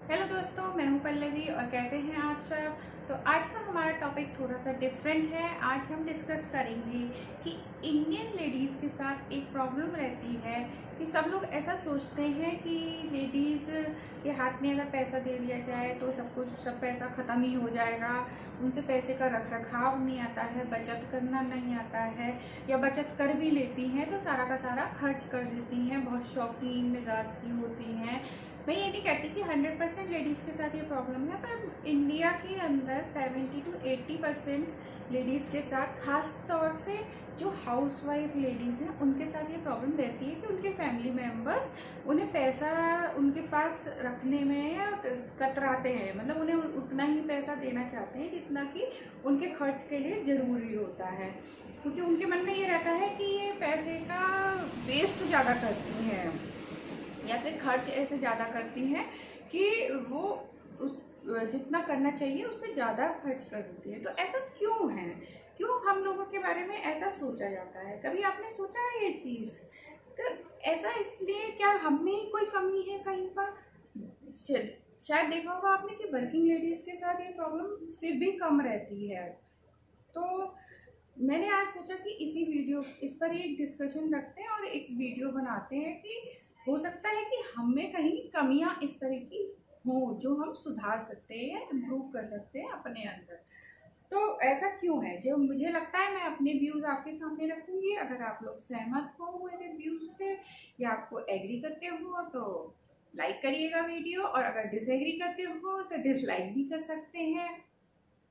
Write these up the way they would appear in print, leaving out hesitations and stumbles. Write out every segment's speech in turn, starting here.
Hello दोस्तों, मैं हूं पल्लवी और कैसे हैं आप सब। तो आज का हमारा टॉपिक थोड़ा सा डिफरेंट है। आज हम डिस्कस करेंगे कि इंडियन लेडीज़ के साथ एक प्रॉब्लम रहती है कि सब लोग ऐसा सोचते हैं कि लेडीज़ के हाथ में अगर पैसा दे दिया जाए तो सब पैसा ख़त्म ही हो जाएगा। उनसे पैसे का रख रखाव नहीं आता है, बचत करना नहीं आता है, या बचत कर भी लेती हैं तो सारा का सारा खर्च कर देती हैं, बहुत शौकीन मिजाज की होती हैं। मैं ये नहीं कहती कि 100% लेडीज़ के साथ ये प्रॉब्लम है, पर इंडिया के अंदर 70 to 80% लेडीज़ के साथ, खास तौर से जो हाउसवाइफ लेडीज़ हैं उनके साथ ये प्रॉब्लम रहती है कि उनके फैमिली मेम्बर्स उन्हें पैसा उनके पास रखने में कतराते हैं। मतलब उन्हें उतना ही पैसा देना चाहते हैं जितना कि उनके खर्च के लिए ज़रूरी होता है, क्योंकि उनके मन में ये रहता है कि ये पैसे का वेस्ट ज़्यादा करती हैं या फिर खर्च ऐसे ज़्यादा करती हैं कि वो उस जितना करना चाहिए उससे ज़्यादा खर्च कर देती है। तो ऐसा क्यों है? क्यों हम लोगों के बारे में ऐसा सोचा जाता है? कभी आपने सोचा है ये चीज़? तो ऐसा इसलिए, क्या हम में ही कोई कमी है कहीं पर? शायद देखा होगा आपने कि वर्किंग लेडीज़ के साथ ये प्रॉब्लम फिर भी कम रहती है। तो मैंने आज सोचा कि इस पर एक डिस्कशन रखते हैं और एक वीडियो बनाते हैं कि हो सकता है कि हम में कहीं कमियां इस तरह की हों जो हम सुधार सकते हैं, इम्प्रूव कर सकते हैं अपने अंदर। तो ऐसा क्यों है? जो मुझे लगता है, मैं अपने व्यूज़ आपके सामने रखूंगी। अगर आप लोग सहमत हो मेरे व्यूज़ से या आपको एग्री करते हो तो लाइक करिएगा वीडियो, और अगर डिसएग्री करते हो तो डिसलाइक भी कर सकते हैं।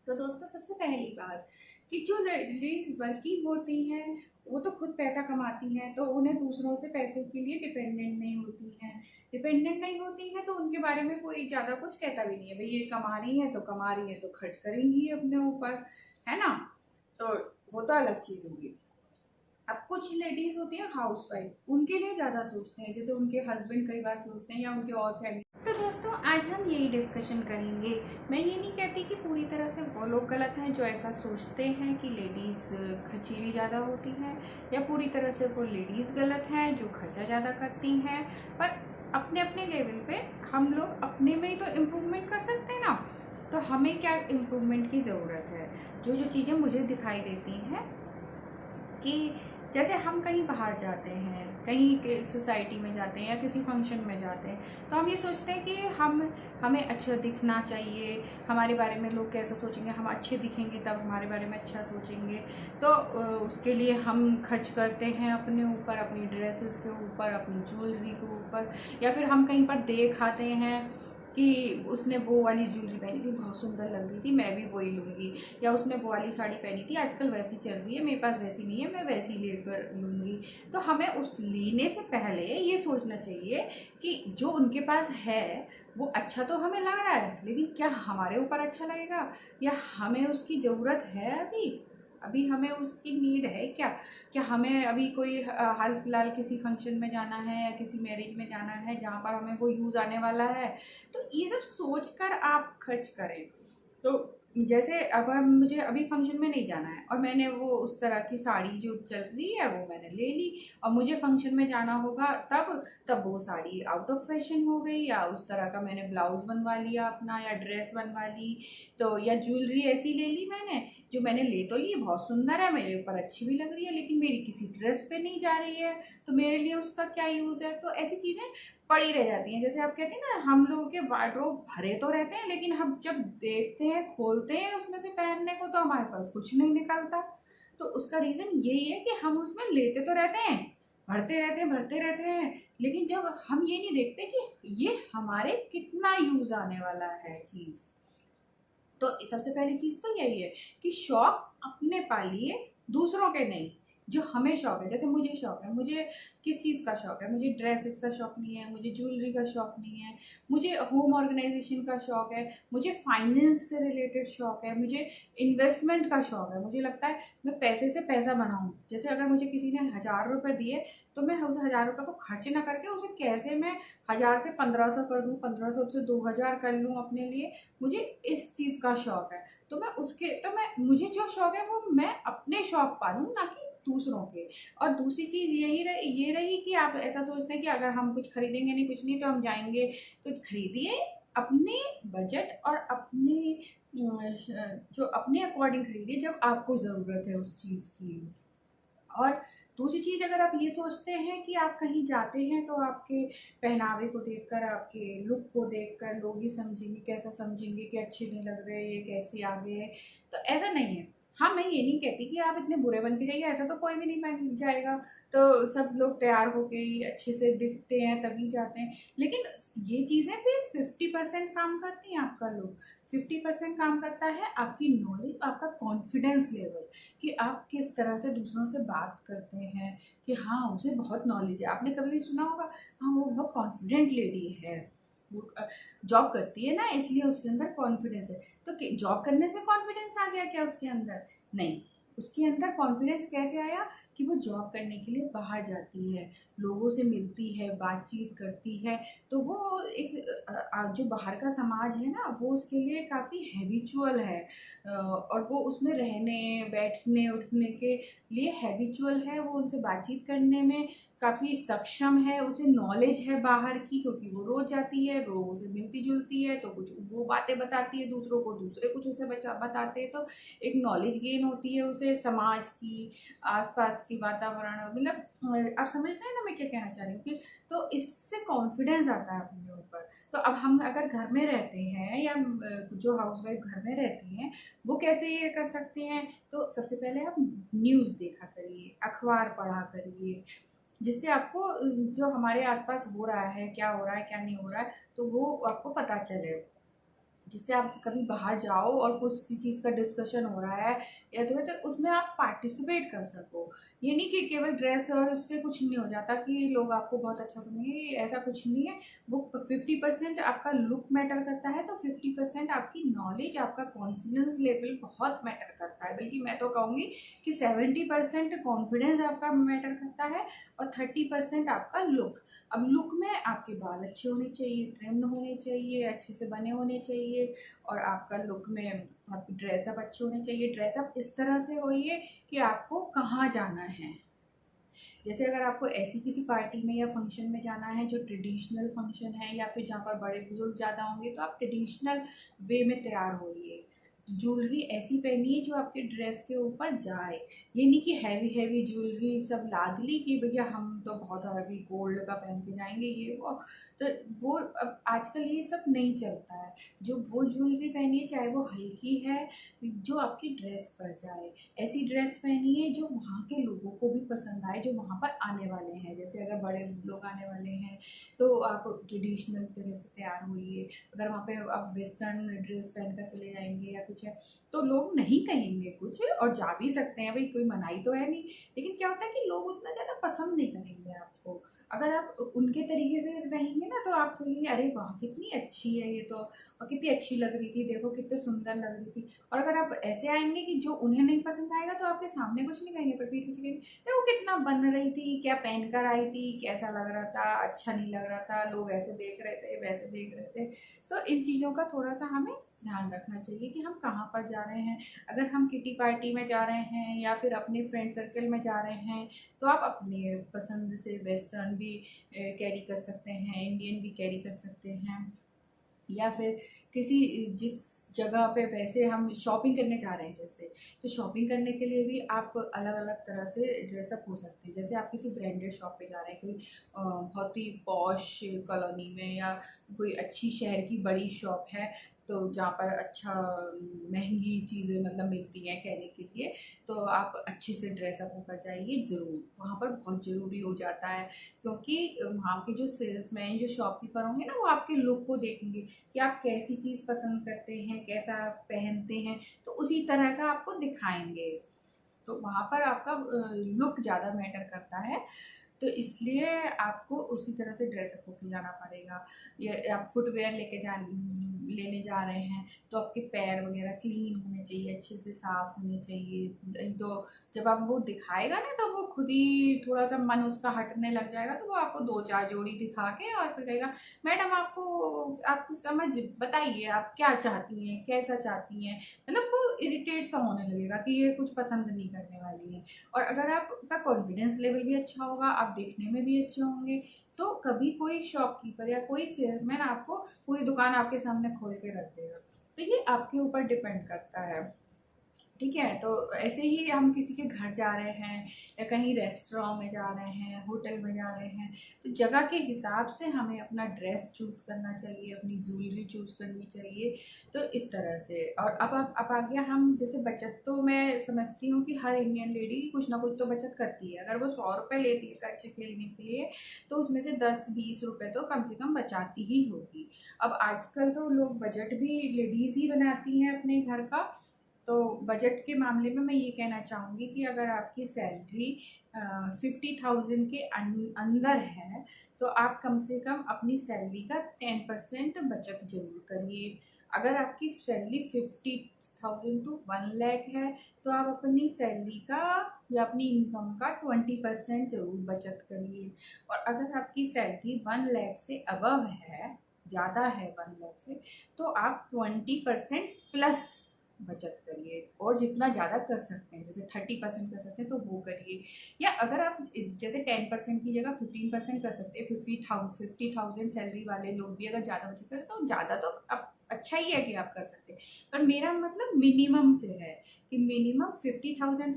तो दोस्तों, सबसे पहली बात कि जो लेडीज वर्किंग होती हैं वो तो खुद पैसा कमाती हैं, तो उन्हें दूसरों से पैसे के लिए डिपेंडेंट नहीं होती हैं। डिपेंडेंट नहीं होती हैं तो उनके बारे में कोई ज़्यादा कुछ कहता भी नहीं है। भाई ये कमा रही है तो कमा रही है तो खर्च करेंगी अपने ऊपर, है ना? तो वो तो अलग चीज़ होगी। अब कुछ लेडीज होती हैं हाउसवाइफ, उनके लिए ज़्यादा सोचते हैं, जैसे उनके हस्बैंड कई बार सोचते हैं या उनके और फैमिली। तो दोस्तों, आज हम यही डिस्कशन करेंगे। मैं ये नहीं कहती कि पूरी तरह से वो लोग गलत हैं जो ऐसा सोचते हैं कि लेडीज़ खर्चीली ज़्यादा होती हैं, या पूरी तरह से वो लेडीज़ गलत हैं जो खर्चा ज़्यादा करती हैं। पर अपने अपने लेवल पे हम लोग अपने में ही तो इम्प्रूवमेंट कर सकते हैं ना। तो हमें क्या इम्प्रूवमेंट की ज़रूरत है? जो जो चीज़ें मुझे दिखाई देती हैं कि जैसे हम कहीं बाहर जाते हैं, कहीं के सोसाइटी में जाते हैं या किसी फंक्शन में जाते हैं, तो हम ये सोचते हैं कि हमें अच्छा दिखना चाहिए, हमारे बारे में लोग कैसा सोचेंगे, हम अच्छे दिखेंगे तब हमारे बारे में अच्छा सोचेंगे। तो उसके लिए हम खर्च करते हैं अपने ऊपर, अपनी ड्रेसेस के ऊपर, अपनी ज्वेलरी के ऊपर, या फिर हम कहीं पर देख आते हैं कि उसने वो वाली ज्वेलरी पहनी थी, बहुत सुंदर लग रही थी, मैं भी वही लूँगी, या उसने वो वाली साड़ी पहनी थी, आजकल वैसी चल रही है, मेरे पास वैसी नहीं है, मैं वैसी लेकर लूँगी। तो हमें उस लेने से पहले ये सोचना चाहिए कि जो उनके पास है वो अच्छा तो हमें लग रहा है, लेकिन क्या हमारे ऊपर अच्छा लगेगा, या हमें उसकी ज़रूरत है अभी हमें उसकी नीड है क्या? क्या हमें अभी कोई हाल फिलहाल किसी फंक्शन में जाना है या किसी मैरिज में जाना है जहाँ पर हमें वो यूज़ आने वाला है? तो ये सब सोच कर आप खर्च करें। तो जैसे अब मुझे अभी फंक्शन में नहीं जाना है और मैंने वो उस तरह की साड़ी जो चल रही है वो मैंने ले ली, और मुझे फंक्शन में जाना होगा तब वो साड़ी आउट ऑफ फैशन हो गई, या उस तरह का मैंने ब्लाउज बनवा लिया अपना, या ड्रेस बनवा ली, तो या ज्वेलरी ऐसी ले ली मैंने, जो मैंने ले तो ली, बहुत सुंदर है, मेरे ऊपर अच्छी भी लग रही है, लेकिन मेरी किसी ड्रेस पे नहीं जा रही है, तो मेरे लिए उसका क्या यूज़ है? तो ऐसी चीज़ें पड़ी रह जाती हैं। जैसे आप कहते हैं ना, हम लोगों के वार्डरोब भरे तो रहते हैं, लेकिन हम जब देखते हैं, खोलते हैं उसमें से पहनने को, तो हमारे पास कुछ नहीं निकलता। तो उसका रीज़न यही है कि हम उसमें लेते तो रहते हैं, भरते रहते हैं, लेकिन जब हम ये नहीं देखते कि ये हमारे कितना यूज़ आने वाला है चीज़। तो सबसे पहली चीज़ तो यही है कि शौक अपने पालिए, दूसरों के नहीं। जो हमें शौक है, जैसे मुझे शौक है, मुझे किस चीज़ का शौक है? मुझे ड्रेसेस का शौक नहीं है, मुझे ज्वेलरी का शौक नहीं है, मुझे होम ऑर्गेनाइजेशन का शौक है, मुझे फाइनेंस से रिलेटेड शौक है, मुझे इन्वेस्टमेंट का शौक है। मुझे लगता है मैं पैसे से पैसा बनाऊँ। जैसे अगर मुझे किसी ने 1000 रुपये दिए तो मैं उस 1000 रुपये को खर्च ना करके उसे कैसे मैं 1000 से 1500 कर दूँ, 1500 से 2000 कर लूँ अपने लिए, मुझे इस चीज़ का शौक है। तो मैं मुझे जो शौक है वो मैं अपने शौक पालूँ, ना कि दूसरों के। और दूसरी चीज़ ये रही कि आप ऐसा सोचते हैं कि अगर हम कुछ खरीदेंगे नहीं, कुछ नहीं, तो हम जाएंगे तो खरीदिए, अपने बजट और अपने जो अपने अकॉर्डिंग खरीदिए जब आपको ज़रूरत है उस चीज़ की। और दूसरी चीज़, अगर आप ये सोचते हैं कि आप कहीं जाते हैं तो आपके पहनावे को देखकर, आपके लुक को देखकर लोग ही समझेंगे, कैसा समझेंगे कि अच्छे नहीं लग रहे, ये कैसे आ गए, तो ऐसा नहीं है। हाँ, मैं ये नहीं कहती कि आप इतने बुरे बन के जाइए, ऐसा तो कोई भी नहीं पहन जाएगा। तो सब लोग तैयार होके ही अच्छे से दिखते हैं तभी जाते हैं, लेकिन ये चीज़ें फिर 50% काम करती हैं आपका लुक। 50% काम करता है आपकी नॉलेज, आपका कॉन्फिडेंस लेवल, कि आप किस तरह से दूसरों से बात करते हैं, कि हाँ उसे बहुत नॉलेज है। आपने कभी भी सुना होगा, हाँ वो बहुत कॉन्फिडेंट लेडी है, वो जॉब करती है ना इसलिए उसके अंदर कॉन्फिडेंस है। तो जॉब करने से कॉन्फिडेंस आ गया क्या उसके अंदर? नहीं। उसके अंदर कॉन्फिडेंस कैसे आया? कि वो जॉब करने के लिए बाहर जाती है, लोगों से मिलती है, बातचीत करती है, तो वो एक जो बाहर का समाज है ना वो उसके लिए काफ़ी हैबिचुअल है, और वो उसमें रहने बैठने उठने के लिए हैबिचुअल है, वो उनसे बातचीत करने में काफ़ी सक्षम है, उसे नॉलेज है बाहर की, क्योंकि वो रोज़ जाती है, लोगों से मिलती जुलती है, तो कुछ वो बातें बताती है दूसरों को, दूसरे कुछ उसे बताते हैं, तो एक नॉलेज गेन होती है उसे समाज की, आसपास की वातावरण, मतलब आप समझ रहे हैं ना मैं क्या कहना चाह रही हूँ कि तो इससे कॉन्फिडेंस आता है अपने ऊपर। तो अब हम अगर घर में रहते हैं या जो हाउसवाइफ घर में रहती हैं वो कैसे ये कर सकते हैं? तो सबसे पहले आप न्यूज़ देखा करिए, अखबार पढ़ा करिए, जिससे आपको जो हमारे आसपास हो रहा है, क्या हो रहा है, क्या नहीं हो रहा है, तो वो आपको पता चले। जिससे आप कभी बाहर जाओ और कुछ सी चीज़ का डिस्कशन हो रहा है या तो उसमें आप पार्टिसिपेट कर सको। ये नहीं कि केवल ड्रेस और उससे कुछ नहीं हो जाता कि लोग आपको बहुत अच्छा समझेंगे, ऐसा कुछ नहीं है। वो 50% आपका लुक मैटर करता है, तो 50% आपकी नॉलेज, आपका कॉन्फिडेंस लेवल बहुत मैटर करता है। बल्कि मैं तो कहूँगी कि 70% कॉन्फिडेंस आपका मैटर करता है और 30% आपका लुक। अब लुक में आपके बाल अच्छे होने चाहिए, ट्रिम्ड होने चाहिए, अच्छे से बने होने चाहिए, और आपका लुक में आपकी ड्रेसअप अच्छे होने चाहिए। ड्रेसअप इस तरह से होइए कि आपको कहाँ जाना है। जैसे अगर आपको ऐसी किसी पार्टी में या फंक्शन में जाना है जो ट्रेडिशनल फंक्शन है, या फिर जहाँ पर बड़े बुजुर्ग ज़्यादा होंगे, तो आप ट्रेडिशनल वे में तैयार होइए। ज्वेलरी ऐसी पहनिए जो आपके ड्रेस के ऊपर जाए। ये नहीं कि हैवी हैवी ज्वेलरी सब लाद ली कि भैया हम तो बहुत हैवी गोल्ड का पहन के जाएंगे ये तो वो अब आजकल ये सब नहीं चलता है। जो वो ज्वेलरी पहनिए चाहे वो हल्की है, जो आपकी ड्रेस पर जाए। ऐसी ड्रेस पहनिए जो वहाँ के लोगों को भी पसंद आए, जो वहाँ पर आने वाले हैं। जैसे अगर बड़े लोग आने वाले हैं तो आप ट्रेडिशनल तरह से तैयार होइए। अगर वहाँ पे आप वेस्टर्न ड्रेस पहनकर चले जाएंगे या कुछ है तो लोग नहीं कहेंगे कुछ, और जा भी सकते हैं, भाई कोई मनाही तो है नहीं। लेकिन क्या होता है कि लोग उतना ज़्यादा पसंद नहीं करेंगे आपको। अगर आप उनके तरीके से रहेंगे ना तो आप कहेंगे अरे वाह कितनी अच्छी है ये तो, और कितनी अच्छी लग रही थी, देखो कितने सुंदर लग रही थी। और अगर आप ऐसे आएंगे कि जो उन्हें नहीं पसंद आएगा तो आपके सामने कुछ नहीं कहेंगे, पर पीठ पीछे कहेंगे देखो कितना बन रही थी, क्या पहन कर आई थी, कैसा लग रहा था, अच्छा नहीं लग रहा था, लोग ऐसे देख रहे थे, वैसे देख रहे थे। तो इन चीज़ों का थोड़ा सा हमें ध्यान रखना चाहिए कि हम कहाँ पर जा रहे हैं। अगर हम किटी पार्टी में जा रहे हैं या फिर अपने फ्रेंड सर्कल में जा रहे हैं तो आप अपने पसंद से वेस्टर्न भी कैरी कर सकते हैं, इंडियन भी कैरी कर सकते हैं। या फिर किसी जिस जगह पे वैसे हम शॉपिंग करने जा रहे हैं जैसे, तो शॉपिंग करने के लिए भी आप अलग अलग तरह से ड्रेसअप हो सकते हैं। जैसे आप किसी ब्रांडेड शॉप पे जा रहे हैं, कोई बहुत ही पॉश कॉलोनी में, या कोई अच्छी शहर की बड़ी शॉप है तो जहाँ पर अच्छा महंगी चीज़ें मतलब मिलती हैं कहने के लिए, तो आप अच्छे से ड्रेसअप होकर जाइए। ज़रूर वहाँ पर बहुत ज़रूरी हो जाता है, क्योंकि वहाँ के जो सेल्समैन, जो शॉपकीपर होंगे ना, वो आपके लुक को देखेंगे कि आप कैसी चीज़ पसंद करते हैं, कैसा आप पहनते हैं, तो उसी तरह का आपको दिखाएंगे। तो वहाँ पर आपका लुक ज़्यादा मैटर करता है, तो इसलिए आपको उसी तरह से ड्रेसअप होके जाना पड़ेगा। ये आप फुटवेयर लेने जा रहे हैं तो आपके पैर वगैरह क्लीन होने चाहिए, अच्छे से साफ होने चाहिए। नहीं तो जब आप वो दिखाएगा ना तो वो खुद ही थोड़ा सा मन उसका हटने लग जाएगा, तो वो आपको 2-4 जोड़ी दिखा के और फिर कहेगा मैडम आपको समझ बताइए आप क्या चाहती हैं, कैसा चाहती हैं। मतलब वो इरिटेट सा होने लगेगा कि ये कुछ पसंद नहीं करने वाली है। और अगर आपका कॉन्फिडेंस लेवल भी अच्छा होगा, आप देखने में भी अच्छे होंगे, तो कभी कोई शॉपकीपर या कोई सेल्समैन आपको पूरी दुकान आपके सामने खोल के रख देगा। तो ये आपके ऊपर डिपेंड करता है, ठीक है। तो ऐसे ही हम किसी के घर जा रहे हैं या कहीं रेस्टोरेंट में जा रहे हैं, होटल में जा रहे हैं, तो जगह के हिसाब से हमें अपना ड्रेस चूज़ करना चाहिए, अपनी ज्वेलरी चूज़ करनी चाहिए। तो इस तरह से। और अब आ गया हम जैसे बचत, तो मैं समझती हूँ कि हर इंडियन लेडी कुछ ना कुछ तो बचत करती है। अगर वो 100 रुपये लेती है खर्चे के लेने के लिए, तो उसमें से 10-20 रुपये तो कम से कम बचाती ही होगी। अब आजकल तो लोग बजट भी लेडीज़ ही बनाती हैं अपने घर का। तो बजट के मामले में मैं ये कहना चाहूँगी कि अगर आपकी सैलरी 50,000 के अंदर है, तो आप कम से कम अपनी सैलरी का 10% बचत जरूर करिए। अगर आपकी सैलरी 50,000 टू 1 लाख है, तो आप अपनी सैलरी का या अपनी इनकम का 20% जरूर बचत करिए। और अगर आपकी सैलरी 1 लाख से अबव है, ज़्यादा है 1 लाख से, तो आप 20% प्लस बचत करिए। और जितना ज़्यादा कर सकते हैं, जैसे 30% कर सकते हैं तो वो करिए। या अगर आप जैसे 10% की जगह 15% कर सकते हैं, 50,000 सैलरी वाले लोग भी अगर ज़्यादा बचत करें तो ज़्यादा तो अब अच्छा ही है कि आप कर सकते हैं। पर मेरा मतलब मिनिमम से है कि मिनिमम 50,000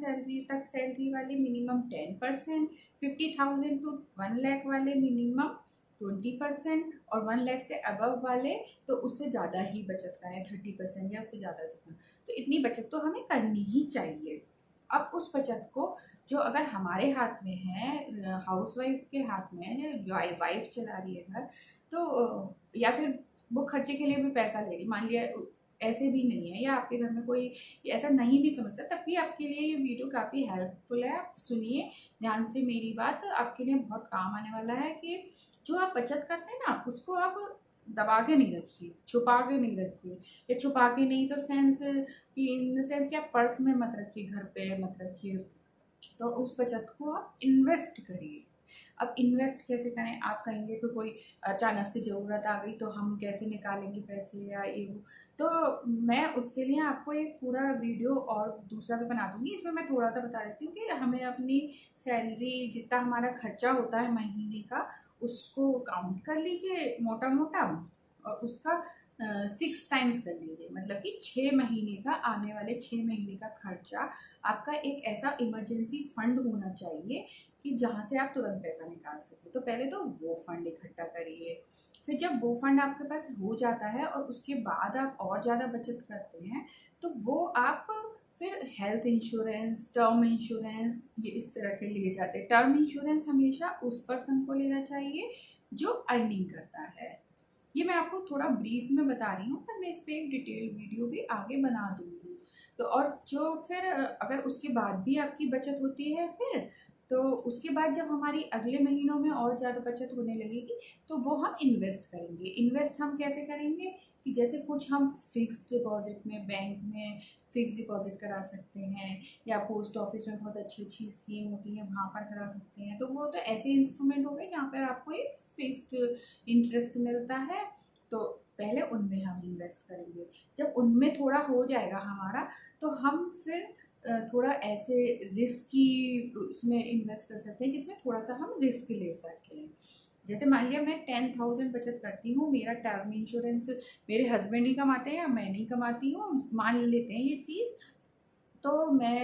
सैलरी वाले मिनिमम 10%, 50,000 टू 1 लाख वाले मिनिमम 20%, और 1 लाख से अबव वाले तो उससे ज़्यादा ही बचत करें, 30% या उससे ज़्यादा जितना। तो इतनी बचत तो हमें करनी ही चाहिए। अब उस बचत को जो अगर हमारे हाथ में है, हाउसवाइफ के हाथ में है, जो वाइफ चला रही है घर, तो या फिर वो खर्चे के लिए भी पैसा ले रही, मान लिया ऐसे भी नहीं है, या आपके घर में कोई ऐसा नहीं भी समझता, तब भी आपके लिए ये वीडियो काफ़ी हेल्पफुल है। आप सुनिए ध्यान से मेरी बात, आपके लिए बहुत काम आने वाला है कि जो आप बचत करते हैं ना, उसको आप दबा के नहीं रखिए, छुपा के नहीं रखिए। या छुपा के नहीं तो सेंस कि इन द सेंस कि आप पर्स में मत रखिए, घर पे मत रखिए। तो उस बचत को आप इन्वेस्ट करिए। अब इन्वेस्ट कैसे करें, आप कहेंगे कि कोई अचानक से ज़रूरत आ गई तो हम कैसे निकालेंगे पैसे या ये वो। तो मैं उसके लिए आपको एक पूरा वीडियो और दूसरा भी बना दूंगी। इसमें मैं थोड़ा सा बता देती हूँ कि हमें अपनी सैलरी जितना हमारा खर्चा होता है महीने का, उसको काउंट कर लीजिए मोटा मोटा, और उसका 6 टाइम्स कर लीजिए। मतलब कि 6 महीने का, आने वाले 6 महीने का खर्चा आपका एक ऐसा इमरजेंसी फंड होना चाहिए कि जहाँ से आप तुरंत पैसा निकाल सकें। तो पहले तो वो फंड इकट्ठा करिए। फिर जब वो फंड आपके पास हो जाता है और उसके बाद आप और ज़्यादा बचत करते हैं, तो वो आप फिर हेल्थ इंश्योरेंस, टर्म इंश्योरेंस, ये इस तरह के लिए जाते हैं। टर्म इंश्योरेंस हमेशा उस पर्सन को लेना चाहिए जो अर्निंग करता है। ये मैं आपको थोड़ा ब्रीफ में बता रही हूँ, पर मैं इस पर एक डिटेल वीडियो भी आगे बना दूंगी। तो और जो फिर अगर उसके बाद भी आपकी बचत होती है, फिर तो उसके बाद जब हमारी अगले महीनों में और ज़्यादा बचत होने लगेगी, तो वो हम इन्वेस्ट करेंगे। इन्वेस्ट हम कैसे करेंगे कि जैसे कुछ हम फिक्स डिपॉजिट में, बैंक में फिक्स डिपॉजिट करा सकते हैं, या पोस्ट ऑफिस में बहुत अच्छी अच्छी स्कीम होती है वहाँ पर करा सकते हैं। तो वो तो ऐसे इंस्ट्रूमेंट हो गए जहाँ पर आपको एक फिक्स्ड इंटरेस्ट मिलता है। तो पहले उनमें हम इन्वेस्ट करेंगे। जब उनमें थोड़ा हो जाएगा हमारा, तो हम फिर थोड़ा ऐसे रिस्की उसमें इन्वेस्ट कर सकते हैं जिसमें थोड़ा सा हम रिस्क ले सकें। जैसे मान लिया मैं 10,000 बचत करती हूँ, मेरा टर्म इंश्योरेंस मेरे हस्बैंड ही कमाते हैं या मैं नहीं कमाती हूँ, मान लेते हैं ये चीज़। तो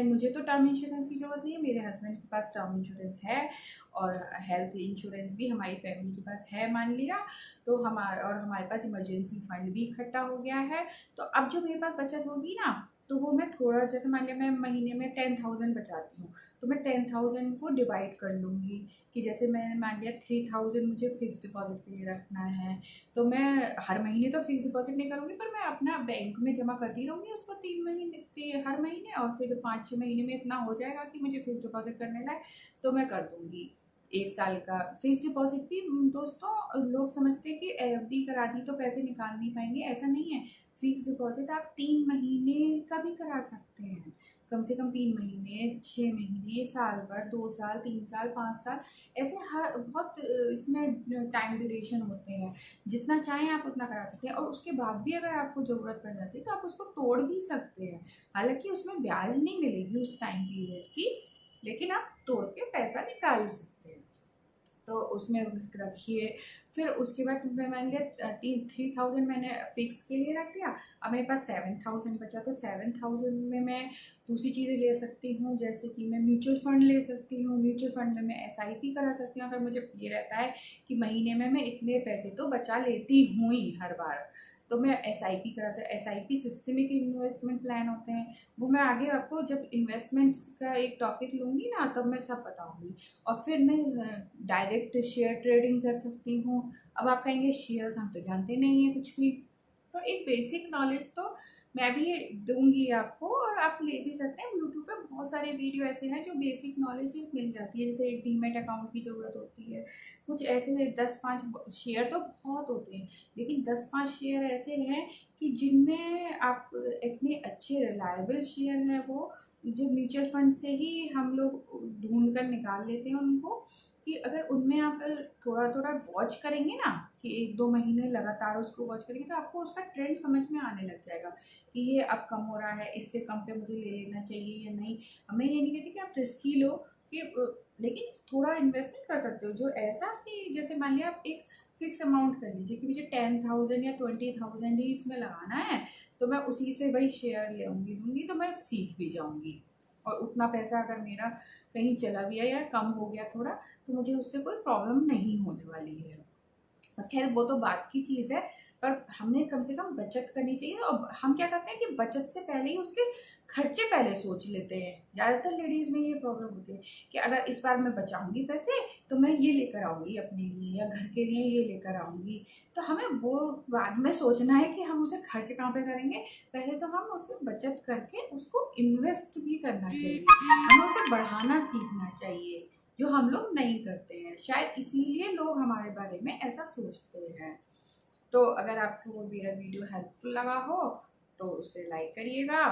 मुझे तो टर्म इंश्योरेंस की ज़रूरत नहीं है, मेरे हस्बैंड के पास टर्म इंश्योरेंस है, और हेल्थ इंश्योरेंस भी हमारी फैमिली के पास है मान लिया। तो हमारे पास इमरजेंसी फंड भी इकट्ठा हो गया है। तो अब जो मेरे पास बचत होगी ना, तो वो मैं थोड़ा, जैसे मान लिया मैं महीने में 10,000 बचाती हूँ, तो मैं 10,000 को डिवाइड कर लूँगी कि जैसे मैंने मान लिया 3,000 मुझे फिक्स डिपॉजिट के लिए रखना है, तो मैं हर महीने तो फिक्स डिपॉजिट नहीं करूँगी, पर मैं अपना बैंक में जमा करती रहूँगी उसको 3 महीने हर महीने, और फिर 5-6 महीने में इतना हो जाएगा कि मुझे फिक्स डिपॉजिट करने लाए, तो मैं कर दूँगी 1 साल का फिक्स डिपॉजिट भी। दोस्तों, लोग समझते हैं कि एफडी करा दी तो पैसे निकाल नहीं पाएंगे, ऐसा नहीं है। फिक्स डिपॉजिट आप 3 महीने का भी करा सकते हैं। कम से कम 3 महीने, 6 महीने, साल भर, 2 साल, 3 साल, 5 साल, ऐसे हर बहुत इसमें टाइम ड्यूरेशन होते हैं। जितना चाहें आप उतना करा सकते हैं, और उसके बाद भी अगर आपको ज़रूरत पड़ जाती है तो आप उसको तोड़ भी सकते हैं। हालांकि उसमें ब्याज नहीं मिलेगी उस टाइम पीरियड की, लेकिन आप तोड़ के पैसा निकाल भी सकते हैं। तो उसमें रखिए। फिर उसके बाद मैंने लिया 3,000 मैंने फिक्स के लिए रख दिया। अब मेरे पास 7,000 बचा, तो 7,000 में मैं दूसरी चीज़ें ले सकती हूँ, जैसे कि मैं म्यूचुअल फंड ले सकती हूँ। म्यूचुअल फंड में मैं SIP करा सकती हूँ। अगर मुझे ये रहता है कि महीने में मैं इतने पैसे तो बचा लेती हूँ ही हर बार, तो मैं SIP करा सकती। SIP सिस्टमिक इन्वेस्टमेंट प्लान होते हैं, वो मैं आगे आपको जब इन्वेस्टमेंट्स का एक टॉपिक लूँगी ना तब मैं सब बताऊँगी। और फिर मैं डायरेक्ट शेयर ट्रेडिंग कर सकती हूँ। अब आप कहेंगे शेयर्स हम तो जानते नहीं हैं कुछ भी, तो एक बेसिक नॉलेज तो मैं भी दूंगी आपको, और आप ले भी सकते हैं। यूट्यूब पे बहुत सारे वीडियो ऐसे हैं जो बेसिक नॉलेज मिल जाती है, जैसे एक डीमेट अकाउंट की ज़रूरत होती है, कुछ ऐसे 10-5 शेयर तो बहुत होते हैं, लेकिन 10-5 शेयर ऐसे हैं कि जिनमें आप इतने अच्छे रिलायबल शेयर हैं, वो जो म्यूचुअल फंड से ही हम लोग ढूंढ कर निकाल लेते हैं उनको, कि अगर उनमें आप थोड़ा थोड़ा वॉच करेंगे ना, कि 1-2 महीने लगातार उसको वॉच करेंगे, तो आपको उसका ट्रेंड समझ में आने लग जाएगा कि ये अब कम हो रहा है, इससे कम पे मुझे ले लेना चाहिए या नहीं। मैं ये नहीं कहती कि आप रिस्की लो, कि लेकिन थोड़ा इन्वेस्टमेंट कर सकते हो, जो ऐसा कि जैसे मान लिया आप एक फिक्स अमाउंट कर लीजिए कि मुझे 10,000 या 20,000 ही इसमें लगाना है, तो मैं उसी से वही शेयर ले दूंगी, तो मैं सीख भी जाऊंगी। और उतना पैसा अगर मेरा कहीं चला गया या कम हो गया थोड़ा, तो मुझे उससे कोई प्रॉब्लम नहीं होने वाली है। खैर वो तो बात की चीज़ है, पर हमें कम से कम बचत करनी चाहिए। और हम क्या करते हैं कि बचत से पहले ही उसके खर्चे पहले सोच लेते हैं। ज़्यादातर लेडीज़ में ये प्रॉब्लम होती है कि अगर इस बार मैं बचाऊंगी पैसे तो मैं ये लेकर आऊँगी अपने लिए, या घर के लिए ये लेकर आऊँगी। तो हमें वो बाद में सोचना है कि हम उसे खर्च कहाँ पे करेंगे। पहले तो हम उसे बचत करके उसको इन्वेस्ट भी करना चाहिए, हमें उसे बढ़ाना सीखना चाहिए, जो हम लोग नहीं करते हैं। शायद इसीलिए लोग हमारे बारे में ऐसा सोचते हैं। तो अगर आपको मेरा वीडियो हेल्पफुल लगा हो तो उसे लाइक करिएगा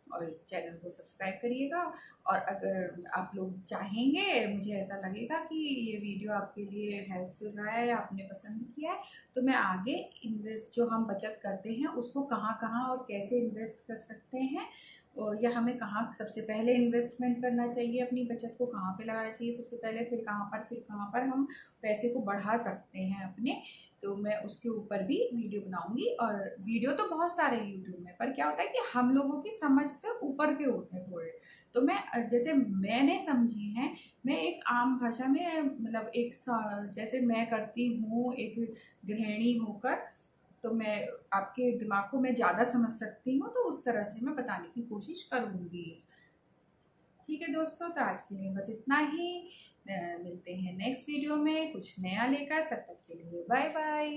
और चैनल को सब्सक्राइब करिएगा। और अगर आप लोग चाहेंगे, मुझे ऐसा लगेगा कि ये वीडियो आपके लिए हेल्पफुल रहा है या आपने पसंद किया है, तो मैं आगे इन्वेस्ट जो हम बचत करते हैं उसको कहाँ कहाँ और कैसे इन्वेस्ट कर सकते हैं, या हमें कहाँ सबसे पहले इन्वेस्टमेंट करना चाहिए, अपनी बचत को कहाँ पे लगाना चाहिए सबसे पहले, फिर कहाँ पर हम पैसे को बढ़ा सकते हैं अपने, तो मैं उसके ऊपर भी वीडियो बनाऊंगी। और वीडियो तो बहुत सारे हैं यूट्यूब में, पर क्या होता है कि हम लोगों की समझ से ऊपर के होते हैं थोड़े, तो मैं जैसे मैंने समझे हैं, मैं एक आम भाषा में मतलब जैसे मैं करती हूँ एक गृहिणी होकर, तो मैं आपके दिमाग को मैं ज़्यादा समझ सकती हूँ, तो उस तरह से मैं बताने की कोशिश करूँगी। ठीक है दोस्तों, तो आज के लिए बस इतना ही। मिलते हैं नेक्स्ट वीडियो में कुछ नया लेकर, तब तक के लिए बाय बाय।